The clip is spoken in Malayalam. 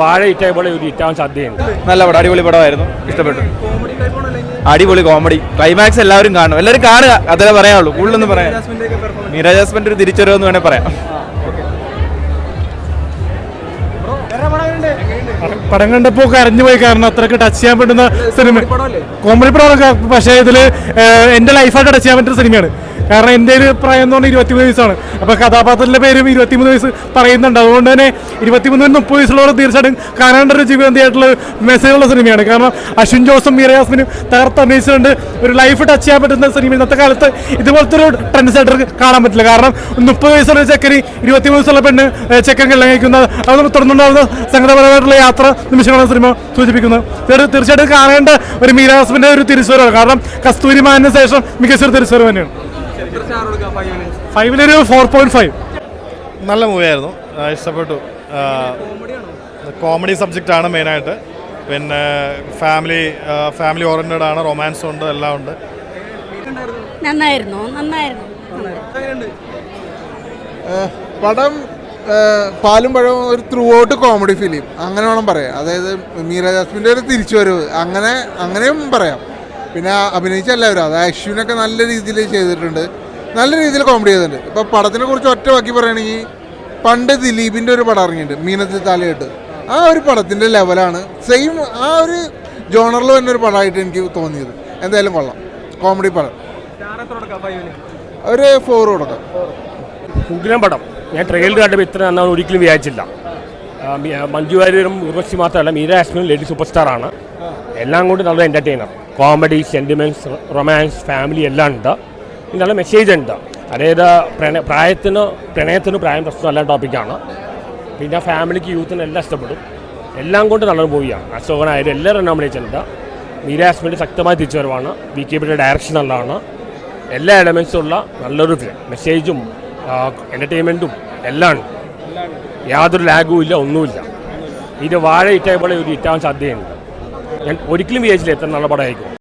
വാഴ ഇട്ടേപോലെ ഒരു ഇറ്റാൻ സാധ്യതയുണ്ട്. നല്ല പടം, അടിപൊളി പടമായിരുന്നു, ഇഷ്ടപ്പെട്ടു. അടിപൊളി കോമഡി, ക്ലൈമാക്സ് എല്ലാവരും കാണും, എല്ലാവരും കാണുക, അതേ പറയാനുള്ളൂ, കൂടുതലൊന്നും പറയാം. മീര ജാസ്മിൻ്റെ ഒരു തിരിച്ചുവരവെന്ന് വേണേൽ പറയാം. പടം കണ്ടപ്പോൾ കരഞ്ഞു പോയി, കാരണം അത്രയ്ക്ക് ടച്ച് ചെയ്യാൻ പറ്റുന്ന സിനിമ, കോമഡി പടമൊക്കെ. പക്ഷേ ഇതിൽ എൻ്റെ ലൈഫായിട്ട് ടച്ച് ചെയ്യാൻ പറ്റുന്ന സിനിമയാണ്. കാരണം എൻ്റെ ഒരു പ്രായം എന്ന് പറഞ്ഞാൽ 23 വയസ്സാണ്. അപ്പോൾ കഥാപാത്രത്തിൻ്റെ പേരും 23 വയസ്സ് പറയുന്നുണ്ട്. അതുകൊണ്ട് തന്നെ 23-30 വയസ്സുള്ളവർ തീർച്ചയായിട്ടും കാണേണ്ട ഒരു ജീവിതമായിട്ടുള്ള മെസ്സേജുള്ള സിനിമയാണ്. കാരണം അശ്വിൻ ജോസും മീര ജാസ്മിനും തകർത്തഭിനയിച്ചുകൊണ്ട് ഒരു ലൈഫ് ടച്ച് ചെയ്യാൻ പറ്റുന്ന സിനിമ ഇന്നത്തെ കാലത്ത് ഇതുപോലത്തെ ഒരു ട്രെൻഡ് സെറ്റർ കാണാൻ പറ്റില്ല. കാരണം 30 വയസ്സുള്ള ചെക്കന് 23 വയസ്സുള്ള പെണ്ണ് ചെക്കൻ കല്യാണം കഴിക്കുന്നത്, അത് തുടർന്നുണ്ടാകുന്ന സംഘടനപരമായിട്ടുള്ള യാത്ര നിമിഷങ്ങളാണ് സിനിമ സൂചിപ്പിക്കുന്നത്. തീർച്ചയായിട്ടും കാണേണ്ട ഒരു മീര ജാസ്മിൻ്റെ ഒരു തിരിച്ചുവരവാണ്. കാരണം കസ്തൂരി മാനിന് ശേഷം മികച്ചൊരു തിരിച്ചുവരവ് തന്നെയാണ്. 5-ൽ ഒരു 4.5. നല്ല മൂവിയായിരുന്നു, ഇഷ്ടപ്പെട്ടു. കോമഡി സബ്ജക്റ്റാണ് മെയിനായിട്ട്. പിന്നെ ഫാമിലി ഓറിയൻറ്റഡ് ആണ്, റൊമാൻസ് ഉണ്ട്, എല്ലാം ഉണ്ട്. നന്നായിരുന്നു. പടം പാലും പഴവും ഒരു ത്രൂ ഔട്ട് കോമഡി ഫിലിം അങ്ങനെ വേണം പറയാം. അതായത് മീര ജാസ്മിൻ്റെ ഒരു തിരിച്ചുവരവ് അങ്ങനെയും പറയാം. പിന്നെ അഭിനയിച്ച എല്ലാവരും, അത് അശ്വിനൊക്കെ നല്ല രീതിയിൽ ചെയ്തിട്ടുണ്ട്, നല്ല രീതിയിൽ കോമഡി ചെയ്തിട്ടുണ്ട്. ഇപ്പോൾ പടത്തിനെ കുറിച്ച് ഒറ്റ വാക്കി പറയുകയാണെങ്കിൽ, പണ്ട് ദിലീപിൻ്റെ ഒരു പടം ഇറങ്ങിയിട്ടുണ്ട്, മീനത്തിൽ താലയിട്ട്. ആ ഒരു പടത്തിൻ്റെ ലെവലാണ് സെയിം ആ ഒരു ജോണറിൽ തന്നെ ഒരു പടമായിട്ട് എനിക്ക് തോന്നിയത്. എന്തായാലും കൊള്ളാം, കോമഡി പടം. ഒരു 4 കൊടുക്കാം. ഉഗ്രം പടം. ഞാൻ ട്രെയിലർ കണ്ടപ്പോൾ ഇത്ര നന്നാവും ഒരിക്കലും വിചാരിച്ചില്ല. മഞ്ജു വാര്യരും ഉർവശി മാത്രമല്ല, മീര ജാസ്മിനും ലേഡി സൂപ്പർ സ്റ്റാറാണ്. എല്ലാം കൊണ്ട് നല്ല entertainer, comedy, sentiments, romance, family എല്ലാം ഉണ്ട്. നല്ല മെസ്സേജ് ഉണ്ട്. അതായത് പ്രണയത്തിന് പ്രായം പ്രശ്നമല്ല ടോപ്പിക്കാണ്. പിന്നെ ഫാമിലിക്ക്, യൂത്തിന് എല്ലാം ഇഷ്ടപ്പെടും. എല്ലാം കൊണ്ട് നല്ലൊരു മൂവിയാണ്. അശോകനായാലും എല്ലാവരും നോമിനേറ്റുണ്ട്. മീര ജാസ്മിൻ്റെ ശക്തമായ തിരിച്ചുവരവാണ്. VKBയുടെ ഡയറക്ഷൻ നല്ലതാണ്. എല്ലാ എലമെൻസും ഉള്ള നല്ലൊരു ഫിലിം. മെസ്സേജും എൻ്റർടൈൻമെൻറ്റും എല്ലാം ഉണ്ട്. യാതൊരു ലാഗും ഇല്ല, ഒന്നുമില്ല. ഇത് വാഴ ഇട്ടേപോലെ ഒരു ഇറ്റാൻ സാധ്യതയുണ്ട്. ഞാൻ ഒരിക്കലും വിചാരിച്ചില്ല എത്ര നല്ല പടമായിരിക്കും.